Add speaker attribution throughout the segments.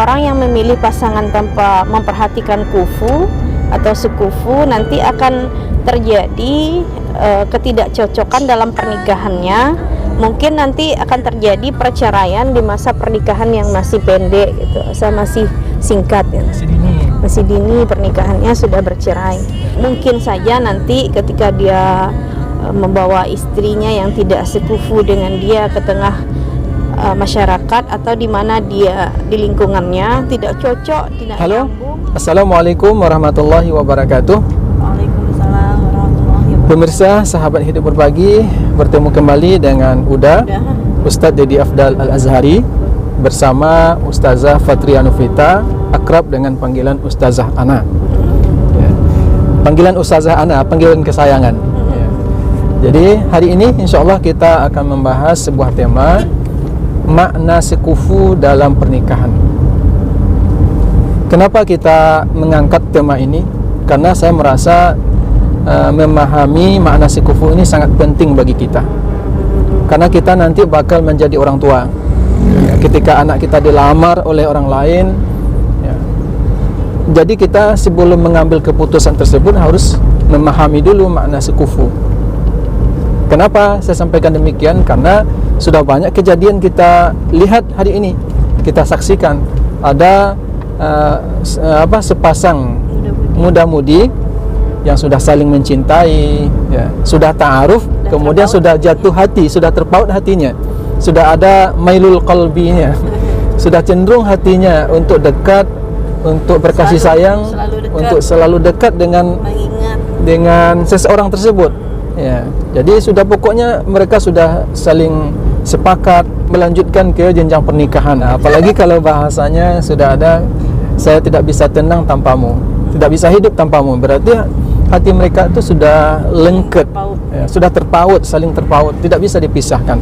Speaker 1: orang yang memilih pasangan tanpa memperhatikan kufu atau sekufu nanti akan terjadi ketidakcocokan dalam pernikahannya. Mungkin nanti akan terjadi perceraian di masa pernikahan yang masih pendek gitu, masih singkat ya. Masih dini pernikahannya sudah bercerai. Mungkin saja nanti ketika dia membawa istrinya yang tidak sekufu dengan dia ke tengah masyarakat atau di mana dia di lingkungannya tidak cocok, tidak nyambung.
Speaker 2: Assalamualaikum warahmatullahi wabarakatuh.
Speaker 1: Waalaikumsalam warahmatullahi wabarakatuh.
Speaker 2: Pemirsa sahabat hidup berbagi, bertemu kembali dengan Uda, Ustadz Dedi Afdal Al-Azhari bersama Ustazah Fatria Nufita, akrab dengan panggilan Ustazah Ana. Ya. Panggilan Ustazah Ana, panggilan kesayangan. Ya. Jadi hari ini insyaAllah kita akan membahas sebuah tema, makna sekufu dalam pernikahan. Kenapa kita mengangkat tema ini? Karena saya merasa memahami makna sekufu ini sangat penting bagi kita. Karena kita nanti bakal menjadi orang tua. Ya, ketika anak kita dilamar oleh orang lain, ya. Jadi kita sebelum mengambil keputusan tersebut harus memahami dulu makna sekufu. Kenapa saya sampaikan demikian? Karena sudah banyak kejadian kita lihat hari ini, kita saksikan ada sepasang muda-mudi yang sudah saling mencintai, ya, sudah ta'aruf, kemudian sudah jatuh hati, sudah terpaut hatinya, sudah ada mailul qalbinya, sudah cenderung hatinya untuk dekat, untuk berkasih sayang, untuk selalu dekat dengan seseorang tersebut. Ya, jadi sudah pokoknya mereka sudah saling sepakat melanjutkan ke jenjang pernikahan. Apalagi kalau bahasanya sudah ada, saya tidak bisa tenang tanpamu, tidak bisa hidup tanpamu. Berarti hati mereka itu sudah lengket, ya, sudah terpaut, saling terpaut, tidak bisa dipisahkan.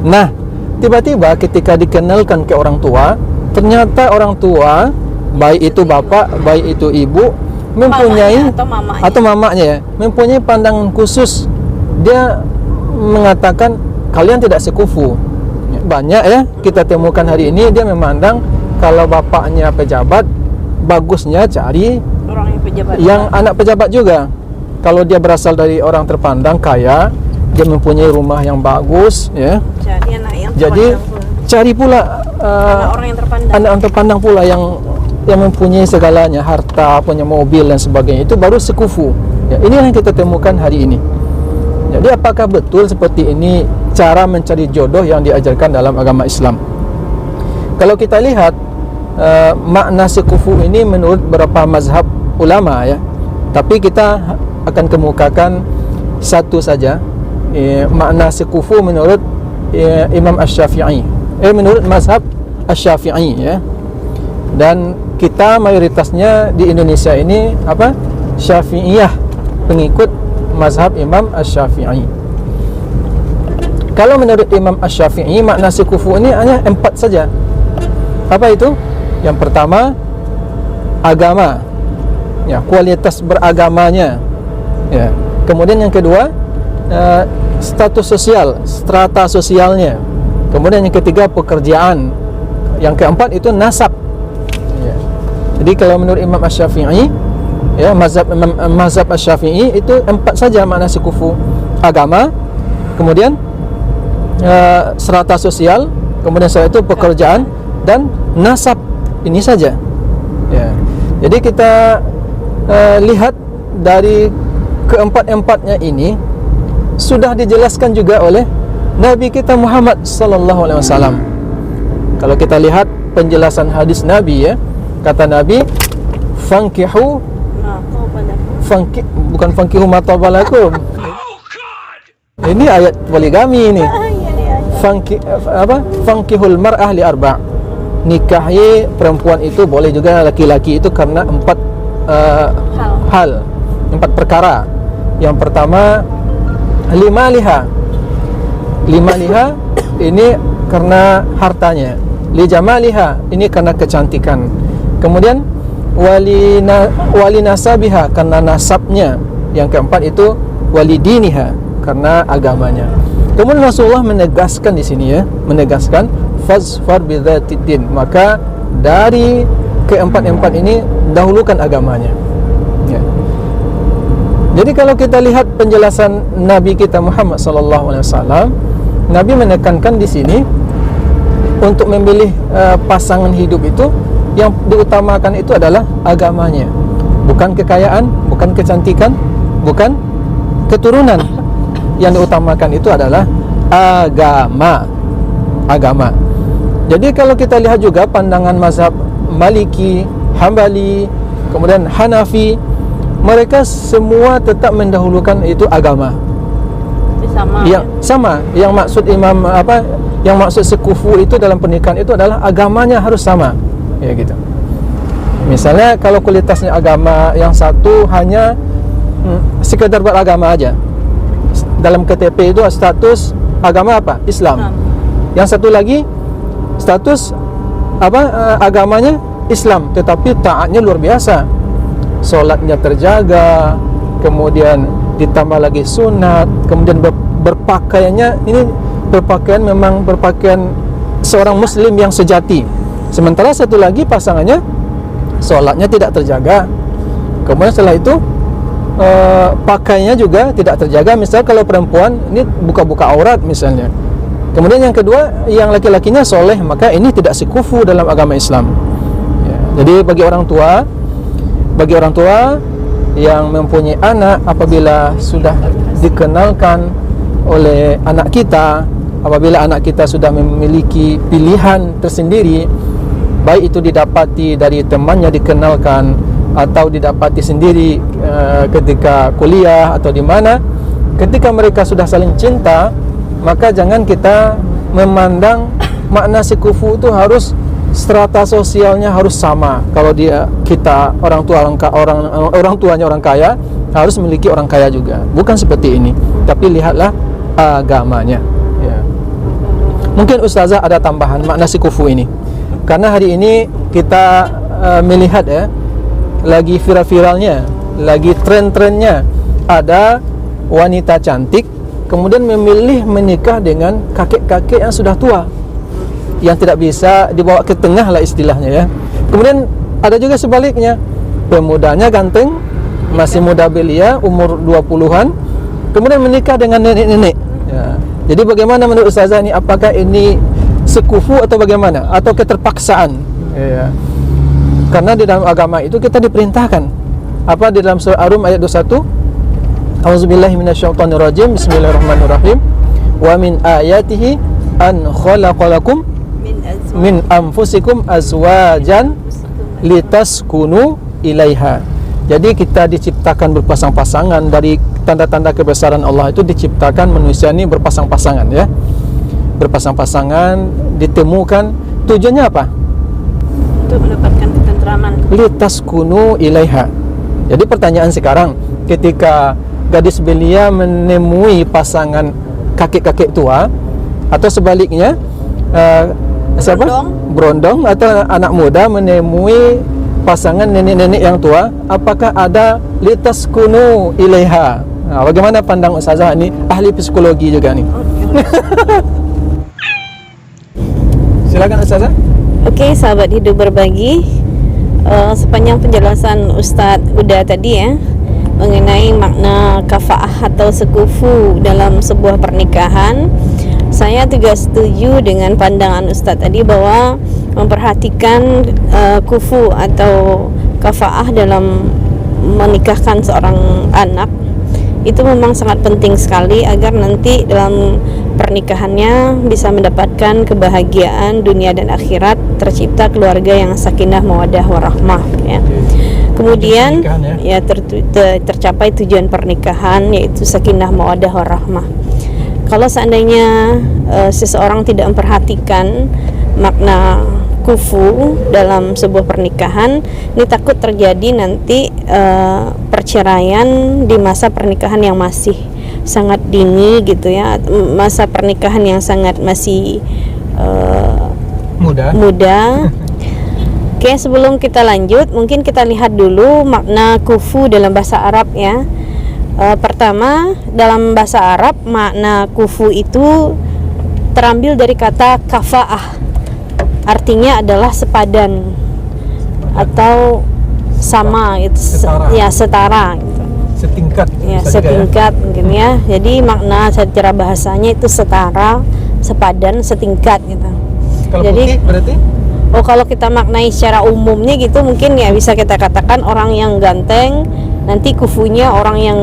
Speaker 2: Nah, tiba-tiba ketika dikenalkan ke orang tua, ternyata orang tua, baik itu bapak, baik itu ibu, mempunyai atau mamanya ya, mempunyai pandangan khusus. Dia mengatakan kalian tidak sekufu. Banyak ya kita temukan hari ini, dia memandang kalau bapaknya pejabat, bagusnya cari orang yang anak pejabat juga. Kalau dia berasal dari orang terpandang kaya, dia mempunyai rumah yang bagus, ya. Jadi cari pula anak yang terpandang pula yang mempunyai segalanya, harta, punya mobil dan sebagainya. Itu baru sekufu. Ya, ini yang kita temukan hari ini. Jadi apakah betul seperti ini cara mencari jodoh yang diajarkan dalam agama Islam? Kalau kita lihat makna sekufu ini menurut beberapa mazhab ulama ya, tapi kita akan kemukakan satu saja, makna sekufu menurut Imam Asy-Syafi'i, menurut mazhab Asy-Syafi'i ya. Dan kita mayoritasnya di Indonesia ini apa? Syafi'iyah, pengikut mazhab Imam Asy-Syafi'i. Kalau menurut Imam Asy-Syafi'i, makna sekufu ini hanya 4 saja. Apa itu? Yang pertama, agama, ya, kualitas beragamanya, ya. Kemudian yang kedua, status sosial, strata sosialnya. Kemudian yang ketiga, pekerjaan. Yang keempat itu nasab, ya. Jadi kalau menurut Imam Asy-Syafi'i, ya, mazhab Asy-Syafi'i itu 4 saja makna sekufu: agama, kemudian strata sosial, kemudian setelah itu pekerjaan dan nasab. Ini saja, ya. Jadi kita lihat dari keempat-empatnya ini sudah dijelaskan juga oleh Nabi kita Muhammad sallallahu alaihi wasallam. Kalau kita lihat penjelasan hadis Nabi, ya, kata Nabi, fankihu bukan fankihu matabalakum. Ini ayat poligami ini. Fankihul mar'ah li arba'. Nikahi perempuan itu boleh juga laki-laki itu karena 4 hal, 4 perkara. Yang pertama, lima liha ini karena hartanya, li jamaliha ini karena kecantikan, kemudian wali nasabiha karena nasabnya, yang keempat itu wali diniha karena agamanya. Kemudian Rasulullah menegaskan di sini, ya, menegaskan fazfar bidzatiddin, maka dari keempat-empat ini dahulukan agamanya. Ya. Jadi kalau kita lihat penjelasan Nabi kita Muhammad SAW, Nabi menekankan di sini untuk memilih pasangan hidup itu yang diutamakan itu adalah agamanya, bukan kekayaan, bukan kecantikan, bukan keturunan. Yang diutamakan itu adalah agama. Jadi kalau kita lihat juga pandangan mazhab Maliki, Hambali, kemudian Hanafi, mereka semua tetap mendahulukan itu agama.
Speaker 1: Sama.
Speaker 2: Sama. Yang maksud imam yang maksud sekufu itu dalam pernikahan itu adalah agamanya harus sama. Ya gitu. Misalnya kalau kualitasnya agama, yang satu hanya sekedar beragama aja. Dalam KTP itu status agama apa? Islam. Yang satu lagi status agamanya Islam, tetapi taatnya luar biasa. Solatnya terjaga, kemudian ditambah lagi sunat, kemudian berpakaiannya ini memang berpakaian seorang muslim yang sejati. Sementara satu lagi pasangannya solatnya tidak terjaga, kemudian setelah itu pakaiannya juga tidak terjaga. Misal kalau perempuan ini buka-buka aurat misalnya. Kemudian yang kedua, yang laki-lakinya soleh, maka ini tidak sekufu dalam agama Islam. Ya. Jadi bagi orang tua yang mempunyai anak, apabila sudah dikenalkan oleh anak kita, apabila anak kita sudah memiliki pilihan tersendiri, baik itu didapati dari temannya dikenalkan atau didapati sendiri ketika kuliah atau di mana, ketika mereka sudah saling cinta, maka jangan kita memandang makna sekufu itu harus strata sosialnya harus sama. Kalau kita orang tuanya orang kaya, harus memiliki orang kaya juga. Bukan seperti ini. Tapi lihatlah agamanya. Ya. Mungkin Ustazah ada tambahan makna sekufu ini. Karena hari ini kita melihat lagi viral-viralnya, lagi tren-trennya, ada wanita cantik kemudian memilih menikah dengan kakek-kakek yang sudah tua, yang tidak bisa dibawa ke tengah lah istilahnya ya. Kemudian ada juga sebaliknya, pemudanya ganteng, masih muda belia, umur 20-an, kemudian menikah dengan nenek-nenek ya. Jadi bagaimana menurut Ustazah ini, apakah ini sekufu atau bagaimana, atau keterpaksaan ya. Karena di dalam agama itu kita diperintahkan apa di dalam surah Ar-Rum ayat 21, A'udzubillahi minasyaitonirrajim, bismillahirrahmanirrahim, wa min ayatihi an khalaqalakum min anfusikum azwajan litaskunu ilaiha. Jadi kita diciptakan berpasang-pasangan. Dari tanda-tanda kebesaran Allah itu diciptakan manusia ini berpasang-pasangan ya. Berpasang-pasangan ditemukan, tujuannya apa?
Speaker 1: Untuk mendapatkan ketentraman.
Speaker 2: Litaskunu ilaiha. Jadi pertanyaan sekarang, ketika gadis belia menemui pasangan kakek-kakek tua, atau sebaliknya berondong atau anak muda menemui pasangan nenek-nenek yang tua, apakah ada litaskunu ilaiha? Nah, bagaimana pandang Ustazah ini, ahli psikologi juga nih? Silakan Ustazah.
Speaker 1: Oke, sahabat hidup berbagi, sepanjang penjelasan Ustadz udah tadi ya mengenai makna kafaah atau sekufu dalam sebuah pernikahan, saya juga setuju dengan pandangan Ustadz tadi bahwa memperhatikan kufu atau kafaah dalam menikahkan seorang anak itu memang sangat penting sekali agar nanti dalam pernikahannya bisa mendapatkan kebahagiaan dunia dan akhirat, tercipta keluarga yang sakinah mawaddah warahmah ya. Kemudian ya tercapai tujuan pernikahan, yaitu sakinah mawaddah warahmah. Kalau seandainya seseorang tidak memperhatikan makna kufu dalam sebuah pernikahan, ini takut terjadi nanti perceraian di masa pernikahan yang masih sangat dini gitu ya, masa pernikahan yang sangat masih muda. Oke, sebelum kita lanjut, mungkin kita lihat dulu makna kufu dalam bahasa Arab ya. Pertama, dalam bahasa Arab makna kufu itu terambil dari kata kafaah. artinya adalah sepadan atau sama itu
Speaker 2: Setara.
Speaker 1: ya setara gitu.
Speaker 2: Setingkat.
Speaker 1: Ya,
Speaker 2: bisa juga
Speaker 1: setingkat mungkin ya. Jadi makna secara bahasanya itu setara, sepadan, setingkat gitu.
Speaker 2: Kalau
Speaker 1: Jadi
Speaker 2: putih berarti
Speaker 1: kalau kita maknai secara umumnya gitu mungkin ya bisa kita katakan orang yang ganteng, nanti kufunya orang yang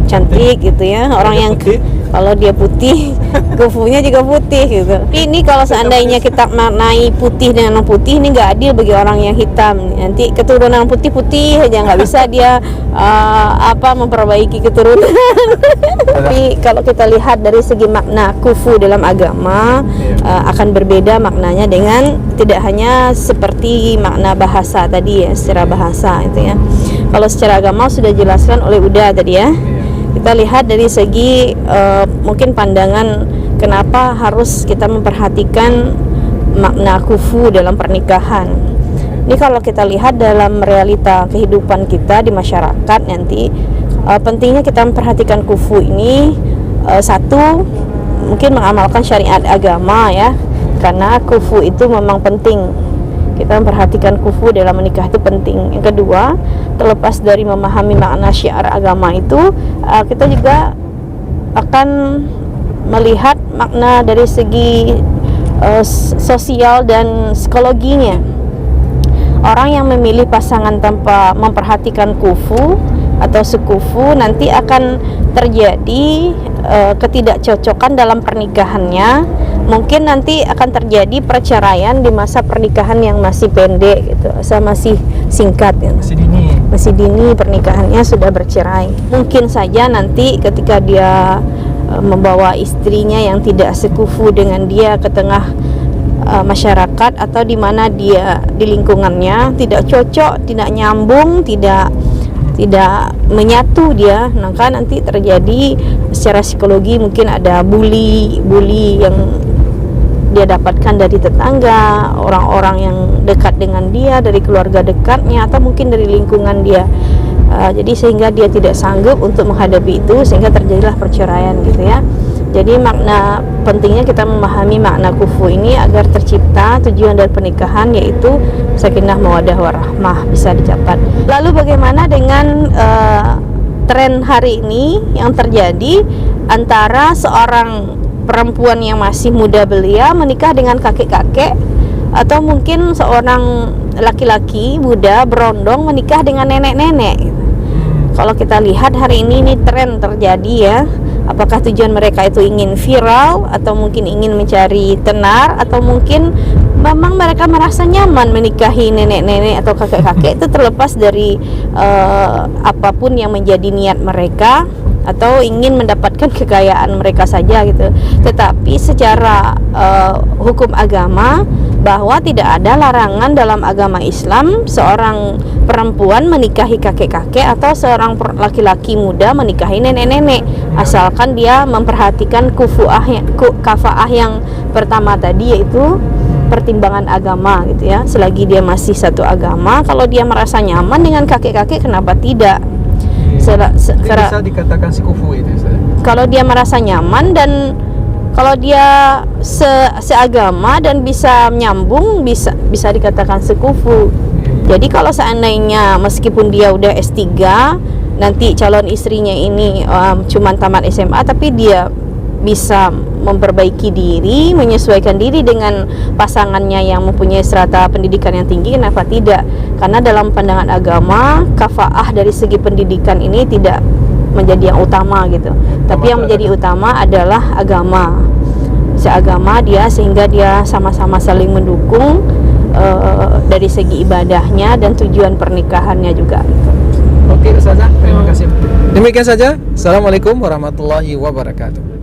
Speaker 1: cantik gitu ya, orang
Speaker 2: dia
Speaker 1: yang
Speaker 2: putih.
Speaker 1: kalau dia putih kufunya juga putih gitu. Ini kalau seandainya kita maknai putih dengan putih, ini nggak adil bagi orang yang hitam. Nanti keturunan putih aja nggak bisa dia memperbaiki keturunan. Tapi kalau kita lihat dari segi makna kufu dalam agama akan berbeda maknanya dengan tidak hanya seperti makna bahasa tadi ya, secara bahasa itu ya. Kalau secara agama sudah dijelaskan oleh Uda tadi ya. Kita lihat dari segi mungkin pandangan kenapa harus kita memperhatikan makna kufu dalam pernikahan. Ini kalau kita lihat dalam realita kehidupan kita di masyarakat nanti pentingnya kita memperhatikan kufu ini satu mungkin mengamalkan syariat agama ya, karena kufu itu memang penting. Kita memperhatikan kufu dalam menikah itu penting. Yang kedua, terlepas dari memahami makna syiar agama itu, kita juga akan melihat makna dari segi sosial dan psikologinya. Orang yang memilih pasangan tanpa memperhatikan kufu atau sekufu nanti akan terjadi ketidakcocokan dalam pernikahannya. Mungkin nanti akan terjadi perceraian di masa pernikahan yang masih pendek gitu, masih singkat ya. Masih dini pernikahannya sudah bercerai. Mungkin saja nanti ketika dia membawa istrinya yang tidak sekufu dengan dia ke tengah masyarakat atau di mana dia di lingkungannya tidak cocok, tidak nyambung, tidak menyatu dia, maka nanti terjadi secara psikologi mungkin ada bully yang dia dapatkan dari tetangga, orang-orang yang dekat dengan dia, dari keluarga dekatnya atau mungkin dari lingkungan dia. Jadi sehingga dia tidak sanggup untuk menghadapi itu, sehingga terjadilah perceraian gitu ya. Jadi makna pentingnya kita memahami makna kufu ini agar tercipta tujuan dari pernikahan, yaitu sakinah mawaddah warahmah bisa dicapai. Lalu bagaimana dengan tren hari ini yang terjadi antara seorang perempuan yang masih muda belia menikah dengan kakek-kakek, atau mungkin seorang laki-laki muda berondong menikah dengan nenek-nenek gitu. Kalau kita lihat hari ini tren terjadi ya. Apakah tujuan mereka itu ingin viral, atau mungkin ingin mencari tenar, atau mungkin memang mereka merasa nyaman menikahi nenek-nenek atau kakek-kakek. Itu terlepas dari apapun yang menjadi niat mereka, atau ingin mendapatkan kekayaan mereka saja gitu. Tetapi secara hukum agama, bahwa tidak ada larangan dalam agama Islam seorang perempuan menikahi kakek-kakek atau seorang laki-laki muda menikahi nenek-nenek, asalkan dia memperhatikan kafaah yang pertama tadi, yaitu pertimbangan agama gitu ya. Selagi dia masih satu agama, kalau dia merasa nyaman dengan kakek-kakek, kenapa tidak?
Speaker 2: Bisa dikatakan sekufu itu.
Speaker 1: Kalau dia merasa nyaman dan kalau dia seagama dan bisa nyambung, bisa dikatakan sekufu. Jadi kalau seandainya meskipun dia udah S3, nanti calon istrinya ini cuma tamat SMA, tapi dia bisa memperbaiki diri, menyesuaikan diri dengan pasangannya yang mempunyai strata pendidikan yang tinggi, kenapa tidak? Karena dalam pandangan agama, kafaah dari segi pendidikan ini tidak menjadi yang utama gitu. Tapi yang menjadi utama adalah agama. Seagama dia, sehingga dia sama-sama saling mendukung dari segi ibadahnya dan tujuan pernikahannya juga.
Speaker 2: Oke Ustazah, terima kasih. Demikian saja. Assalamualaikum warahmatullahi wabarakatuh.